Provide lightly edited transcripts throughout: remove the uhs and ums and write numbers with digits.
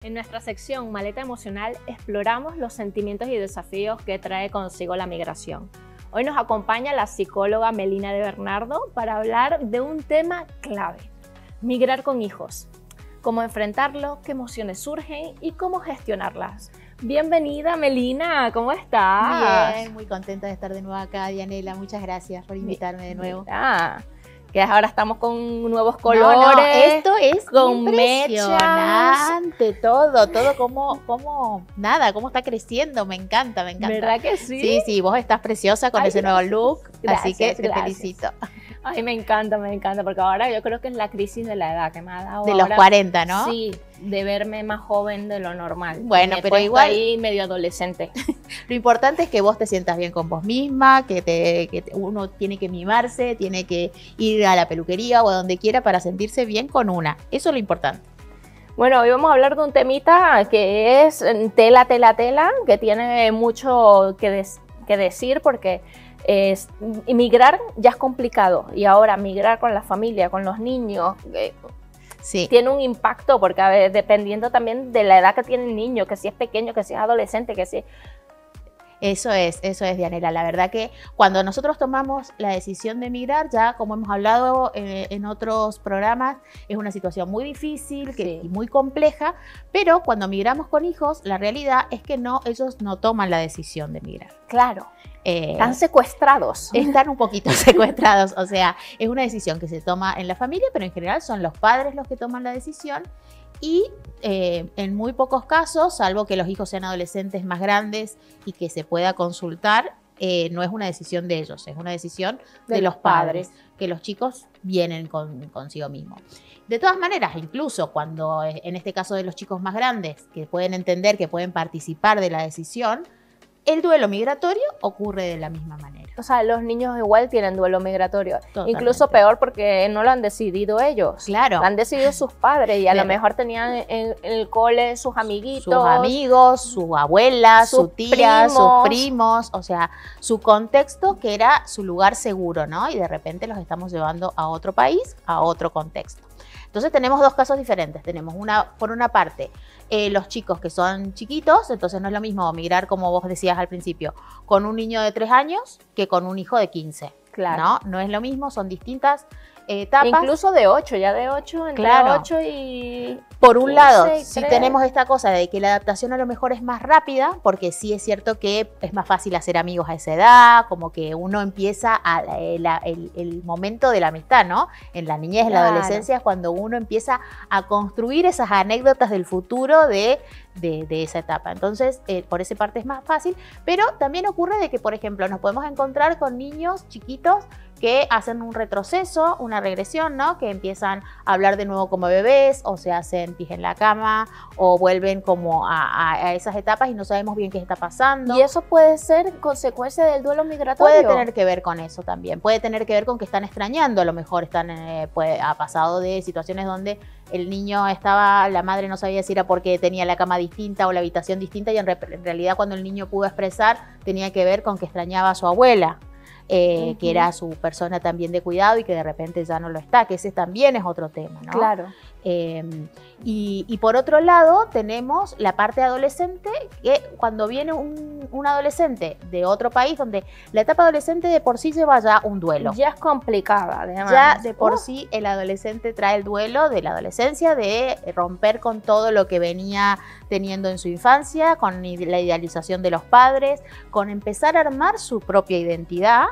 En nuestra sección Maleta Emocional exploramos los sentimientos y desafíos que trae consigo la migración. Hoy nos acompaña la psicóloga Melina de Bernardo para hablar de un tema clave: migrar con hijos. Cómo enfrentarlo, qué emociones surgen y cómo gestionarlas. Bienvenida, Melina, ¿cómo estás? Bien, muy contenta de estar de nuevo acá, Dianela. Muchas gracias por invitarme de nuevo. Mira, que ahora estamos con nuevos colores. No, esto es con impresionante, todo cómo está creciendo, me encanta. ¿Verdad que sí? Sí, sí, vos estás preciosa con ese nuevo look, así que te felicito. Ay, me encanta, porque ahora yo creo que es la crisis de la edad que me ha dado. De los 40, ¿no? Sí, de verme más joven de lo normal. Bueno, pero igual ahí medio adolescente. Lo importante es que vos te sientas bien con vos misma, que uno tiene que mimarse, tiene que ir a la peluquería o a donde quiera para sentirse bien con una. Eso es lo importante. Bueno, hoy vamos a hablar de un temita que es tela, que tiene mucho que decir porque migrar ya es complicado y ahora migrar con la familia, con los niños, sí, tiene un impacto porque a ver, dependiendo también de la edad que tiene el niño, que si es pequeño, que si es adolescente, que si... Eso es, Dianela. La verdad que cuando nosotros tomamos la decisión de emigrar, ya como hemos hablado en otros programas, es una situación muy difícil y muy compleja, pero cuando migramos con hijos, la realidad es que ellos no toman la decisión de emigrar. Claro. Están secuestrados. Están un poquito secuestrados, o sea, es una decisión que se toma en la familia, pero en general son los padres los que toman la decisión. Y en muy pocos casos, salvo que los hijos sean adolescentes más grandes y que se pueda consultar, no es una decisión de ellos, es una decisión de los padres, que los chicos vienen consigo mismos. De todas maneras, incluso cuando, en este caso de los chicos más grandes, que pueden entender, que pueden participar de la decisión, el duelo migratorio ocurre de la misma manera. O sea, los niños igual tienen duelo migratorio. Totalmente. Incluso peor porque no lo han decidido ellos. Claro. Lo han decidido sus padres y a lo mejor tenían en el cole sus amiguitos. Sus amigos, su abuela, su tía, sus primos. O sea, su contexto que era su lugar seguro, ¿no? Y de repente los estamos llevando a otro país, a otro contexto. Entonces tenemos dos casos diferentes. Tenemos por una parte los chicos que son chiquitos, entonces no es lo mismo migrar, como vos decías al principio, con un niño de 3 años que con un hijo de 15. Claro. No es lo mismo, son distintas etapas. Incluso de 8, ya de 8, entre claro. 8 y... Por un 15, lado, sí tenemos esta cosa de que la adaptación a lo mejor es más rápida, porque sí es cierto que es más fácil hacer amigos a esa edad, como que uno empieza el momento de la amistad, ¿no? En la niñez, en la adolescencia es cuando uno empieza a construir esas anécdotas del futuro de esa etapa. Entonces, por esa parte es más fácil, pero también ocurre de que, por ejemplo, nos podemos encontrar con niños chiquitos que hacen un retroceso, una regresión, ¿no? Que empiezan a hablar de nuevo como bebés, o se hacen pis en la cama, o vuelven como a esas etapas y no sabemos bien qué está pasando. ¿Y eso puede ser consecuencia del duelo migratorio? Puede tener que ver con eso también. Puede tener que ver con que están extrañando, a lo mejor ha pasado de situaciones donde el niño la madre no sabía si era porque tenía la cama distinta o la habitación distinta, y en realidad cuando el niño pudo expresar tenía que ver con que extrañaba a su abuela. Que era su persona también de cuidado y que de repente ya no lo está, que ese también es otro tema, ¿no? Claro. Y por otro lado tenemos la parte adolescente, que cuando viene un adolescente de otro país, donde la etapa adolescente de por sí lleva ya un duelo. Ya es complicada, además. Ya de por sí el adolescente trae el duelo de la adolescencia, de romper con todo lo que venía teniendo en su infancia, con la idealización de los padres, con empezar a armar su propia identidad.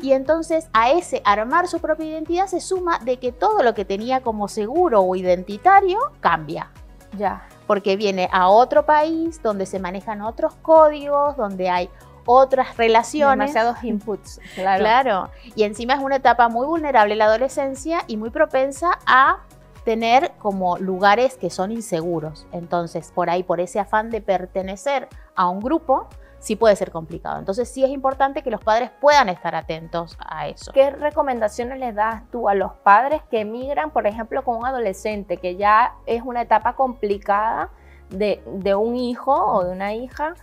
Y entonces a ese armar su propia identidad se suma de que todo lo que tenía como seguro o identitario cambia. Ya. Porque viene a otro país donde se manejan otros códigos, donde hay otras relaciones. Demasiados inputs. Claro. Y encima es una etapa muy vulnerable la adolescencia y muy propensa a tener como lugares que son inseguros. Entonces, por ese afán de pertenecer a un grupo, sí puede ser complicado. Entonces sí es importante que los padres puedan estar atentos a eso. ¿Qué recomendaciones les das tú a los padres que emigran, por ejemplo, con un adolescente que ya es una etapa complicada de un hijo o de una hija,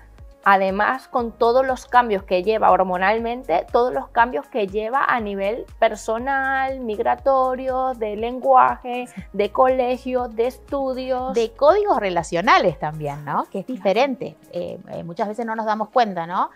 además con todos los cambios que lleva hormonalmente, todos los cambios que lleva a nivel personal, migratorio, de lenguaje, de colegio, de estudios. De códigos relacionales también, ¿no? Que es diferente. Muchas veces no nos damos cuenta, ¿no?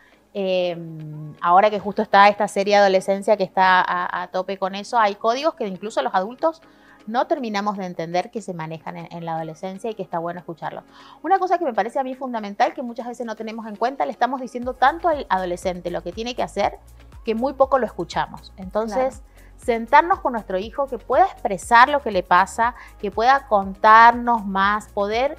Ahora que justo está esta serie de adolescencia que está a tope con eso, hay códigos que incluso los adultos no terminamos de entender que se manejan en la adolescencia y que está bueno escucharlos. Una cosa que me parece a mí fundamental, que muchas veces no tenemos en cuenta, le estamos diciendo tanto al adolescente lo que tiene que hacer, que muy poco lo escuchamos. Entonces, sentarnos con nuestro hijo, que pueda expresar lo que le pasa, que pueda contarnos más, poder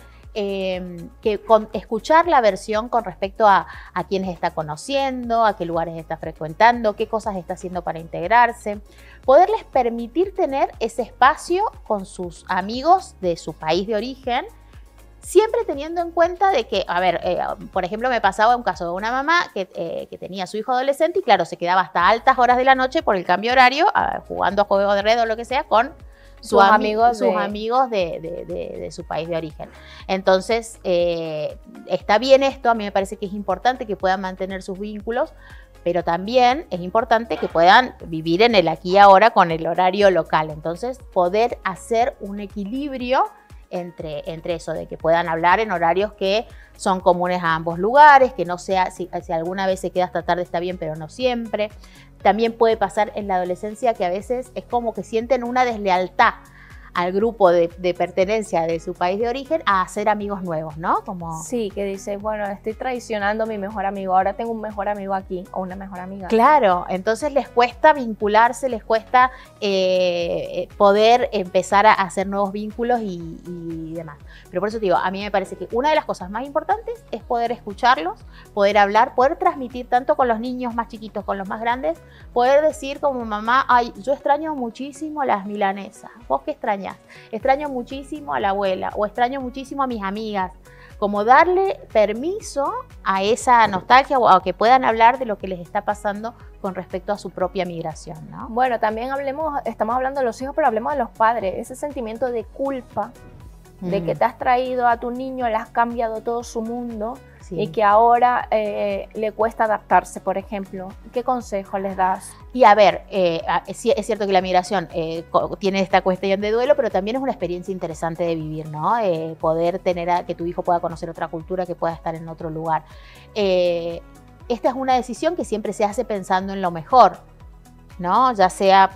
escuchar la versión con respecto a quiénes está conociendo, a qué lugares está frecuentando, qué cosas está haciendo para integrarse, poderles permitir tener ese espacio con sus amigos de su país de origen, siempre teniendo en cuenta de que, a ver, por ejemplo, me pasaba un caso de una mamá que tenía a su hijo adolescente y claro, se quedaba hasta altas horas de la noche por el cambio horario, jugando a juegos de red o lo que sea, con sus amigos de su país de origen. Entonces, está bien esto, a mí me parece que es importante que puedan mantener sus vínculos, pero también es importante que puedan vivir en el aquí y ahora con el horario local. Entonces, poder hacer un equilibrio entre eso, de que puedan hablar en horarios que son comunes a ambos lugares, que no sea, si alguna vez se queda hasta tarde está bien, pero no siempre. También puede pasar en la adolescencia que a veces es como que sienten una deslealtad al grupo de pertenencia de su país de origen a hacer amigos nuevos, ¿no? Como... Sí, que dice, bueno, estoy traicionando a mi mejor amigo, ahora tengo un mejor amigo aquí o una mejor amiga. Claro, entonces les cuesta vincularse, les cuesta poder empezar a hacer nuevos vínculos y demás. Pero por eso te digo, a mí me parece que una de las cosas más importantes es poder escucharlos, poder hablar, poder transmitir tanto con los niños más chiquitos, con los más grandes, poder decir como mamá, ay, yo extraño muchísimo las milanesas, ¿vos qué extrañas? Extraño muchísimo a la abuela o extraño muchísimo a mis amigas, como darle permiso a esa nostalgia o a que puedan hablar de lo que les está pasando con respecto a su propia migración, ¿no? Bueno, también estamos hablando de los hijos, pero hablemos de los padres, ese sentimiento de culpa de que te has traído a tu niño, le has cambiado todo su mundo. Sí. Y que ahora le cuesta adaptarse, por ejemplo. ¿Qué consejo les das? Y a ver, sí, es cierto que la migración tiene esta cuestión de duelo, pero también es una experiencia interesante de vivir, ¿no? Poder tener que tu hijo pueda conocer otra cultura, que pueda estar en otro lugar. Esta es una decisión que siempre se hace pensando en lo mejor, ¿no? Ya sea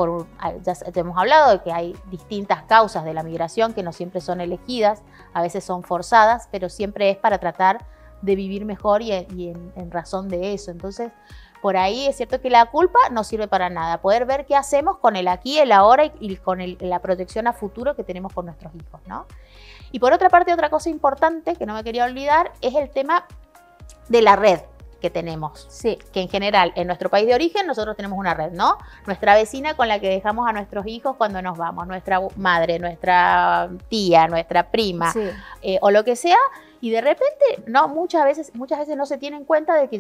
ya hemos hablado de que hay distintas causas de la migración que no siempre son elegidas, a veces son forzadas, pero siempre es para tratar de vivir mejor y en razón de eso. Entonces, por ahí es cierto que la culpa no sirve para nada. Poder ver qué hacemos con el aquí, el ahora y con la protección a futuro que tenemos con nuestros hijos, ¿no? Y por otra parte, otra cosa importante que no me quería olvidar es el tema de la red que tenemos. Sí. Que en general, en nuestro país de origen, nosotros tenemos una red, ¿no? Nuestra vecina con la que dejamos a nuestros hijos cuando nos vamos, nuestra madre, nuestra tía, nuestra prima, sí. O lo que sea. Y de repente, no, muchas veces no se tiene en cuenta de que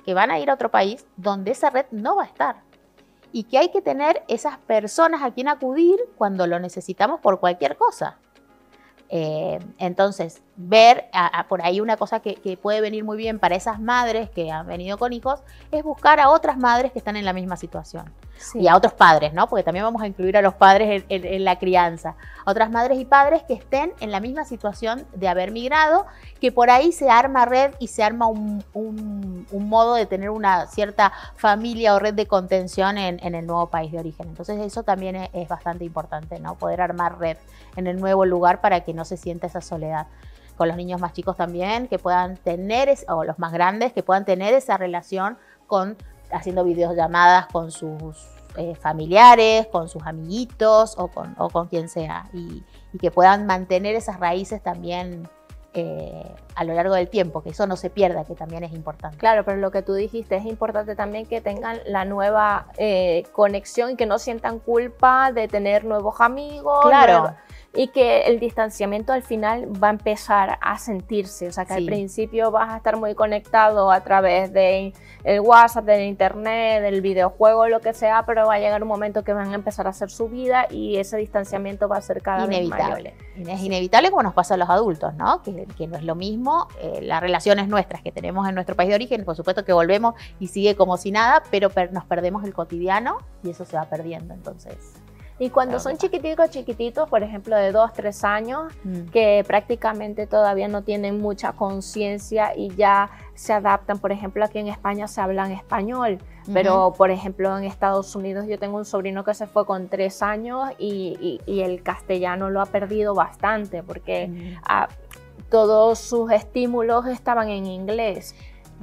que van a ir a otro país donde esa red no va a estar. Y que hay que tener esas personas a quien acudir cuando lo necesitamos por cualquier cosa. Entonces, ver por ahí una cosa que puede venir muy bien para esas madres que han venido con hijos es buscar a otras madres que están en la misma situación. Sí. Y a otros padres, ¿no? Porque también vamos a incluir a los padres en la crianza. A otras madres y padres que estén en la misma situación de haber migrado, que por ahí se arma red y se arma un modo de tener una cierta familia o red de contención en el nuevo país de origen. Entonces eso también es bastante importante, ¿no? Poder armar red en el nuevo lugar para que no se sienta esa soledad. Con los niños más chicos también, que puedan tener, o los más grandes, que puedan tener esa relación haciendo videollamadas con sus familiares, con sus amiguitos o con quien sea, y que puedan mantener esas raíces también a lo largo del tiempo, que eso no se pierda, que también es importante. Claro, pero lo que tú dijiste, es importante también que tengan la nueva conexión y que no sientan culpa de tener nuevos amigos. Claro. y que el distanciamiento al final va a empezar a sentirse, o sea que al principio vas a estar muy conectado a través de el WhatsApp, del internet, del videojuego, lo que sea, pero va a llegar un momento que van a empezar a hacer su vida y ese distanciamiento va a ser cada vez mayor. Es inevitable como nos pasa a los adultos, ¿no? Que no es lo mismo, las relaciones nuestras que tenemos en nuestro país de origen, por supuesto que volvemos y sigue como si nada, pero nos perdemos el cotidiano y eso se va perdiendo, entonces... Y cuando son chiquititos, por ejemplo de 2, 3 años, que prácticamente todavía no tienen mucha conciencia y ya se adaptan, por ejemplo aquí en España se habla en español, pero por ejemplo en Estados Unidos yo tengo un sobrino que se fue con 3 años y el castellano lo ha perdido bastante porque todos sus estímulos estaban en inglés.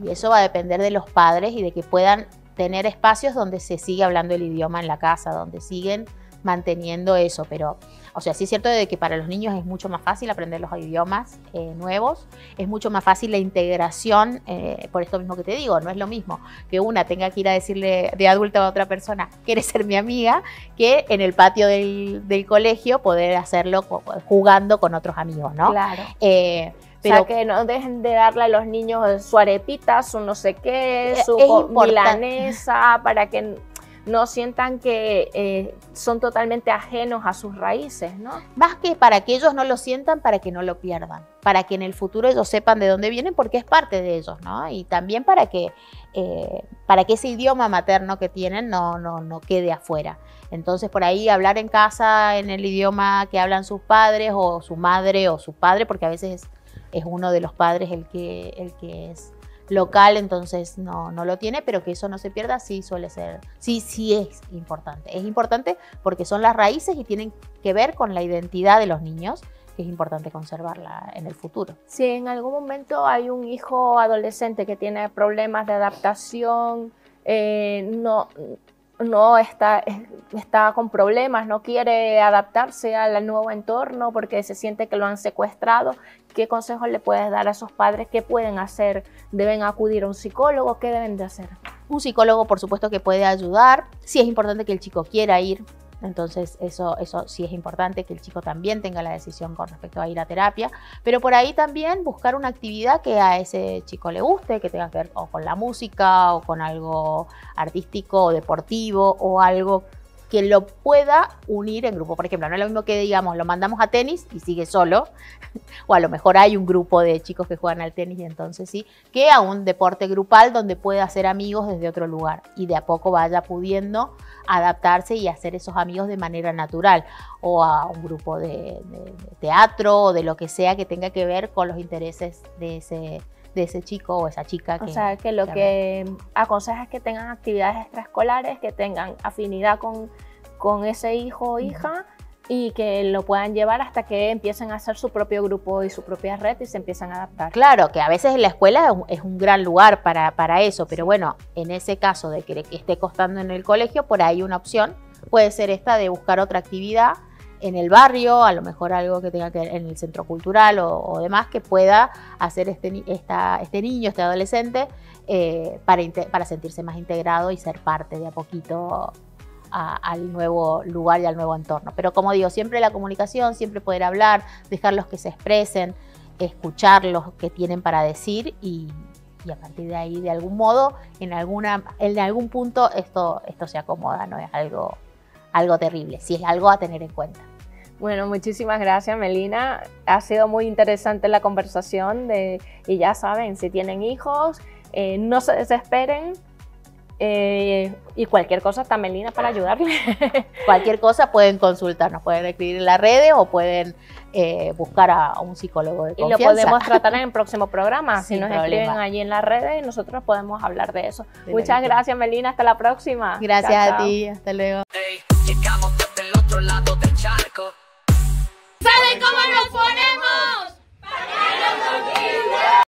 Y eso va a depender de los padres y de que puedan tener espacios donde se sigue hablando el idioma en la casa, donde siguen manteniendo eso, pero, o sea, sí es cierto de que para los niños es mucho más fácil aprender los idiomas nuevos, es mucho más fácil la integración, por esto mismo que te digo, no es lo mismo que una tenga que ir a decirle de adulta a otra persona, ¿quieres ser mi amiga?, que en el patio del colegio poder hacerlo jugando con otros amigos, ¿no? Claro. Pero, o sea, que no dejen de darle a los niños su arepita, su no sé qué, su milanesa, para que no sientan que son totalmente ajenos a sus raíces, ¿no? Más que para que ellos no lo sientan, para que no lo pierdan, para que en el futuro ellos sepan de dónde vienen, porque es parte de ellos, ¿no? Y también para que ese idioma materno que tienen no quede afuera. Entonces, por ahí hablar en casa en el idioma que hablan sus padres, o su madre o su padre, porque a veces es uno de los padres el que es local, entonces no lo tiene, pero que eso no se pierda, sí suele ser, sí es importante. Es importante porque son las raíces y tienen que ver con la identidad de los niños, que es importante conservarla en el futuro. Si en algún momento hay un hijo adolescente que tiene problemas de adaptación, no está con problemas, no quiere adaptarse al nuevo entorno porque se siente que lo han secuestrado, ¿qué consejos le puedes dar a esos padres? ¿Qué pueden hacer? ¿Deben acudir a un psicólogo? ¿Qué deben de hacer? Un psicólogo, por supuesto, que puede ayudar. Sí es importante que el chico quiera ir. Entonces eso sí es importante, que el chico también tenga la decisión con respecto a ir a terapia, pero por ahí también buscar una actividad que a ese chico le guste, que tenga que ver o con la música o con algo artístico o deportivo o algo que lo pueda unir en grupo. Por ejemplo, no es lo mismo que digamos, lo mandamos a tenis y sigue solo, o a lo mejor hay un grupo de chicos que juegan al tenis y entonces sí, que a un deporte grupal donde pueda hacer amigos desde otro lugar y de a poco vaya pudiendo adaptarse y hacer esos amigos de manera natural, o a un grupo de teatro o de lo que sea que tenga que ver con los intereses de ese chico o esa chica. O sea, que lo que aconseja es que tengan actividades extraescolares, que tengan afinidad con ese hijo o hija y que lo puedan llevar hasta que empiecen a hacer su propio grupo y su propia red y se empiezan a adaptar. Claro, que a veces la escuela es un gran lugar para eso, pero bueno, en ese caso de que esté costando en el colegio, por ahí una opción puede ser esta de buscar otra actividad en el barrio, a lo mejor algo que tenga que ver en el centro cultural o demás, que pueda hacer este niño, este adolescente, para sentirse más integrado y ser parte de a poquito al nuevo lugar y al nuevo entorno. Pero como digo, siempre la comunicación, siempre poder hablar, dejarlos que se expresen, escuchar lo que tienen para decir y a partir de ahí, de algún modo, en algún punto esto se acomoda, no es algo terrible, sí es algo a tener en cuenta. Bueno, muchísimas gracias, Melina. Ha sido muy interesante la conversación y ya saben, si tienen hijos, no se desesperen. Y cualquier cosa está Melina para ayudarle. Cualquier cosa pueden consultarnos, pueden escribir en las redes o pueden buscar a un psicólogo de confianza. Y lo podemos tratar en el próximo programa. Si nos escriben problema. Allí en las redes, nosotros podemos hablar de eso. Muchas gracias, Melina. Hasta la próxima. Gracias a ti. Hasta luego. Llegamos desde el otro lado del charco. ¿Saben cómo nos ponemos?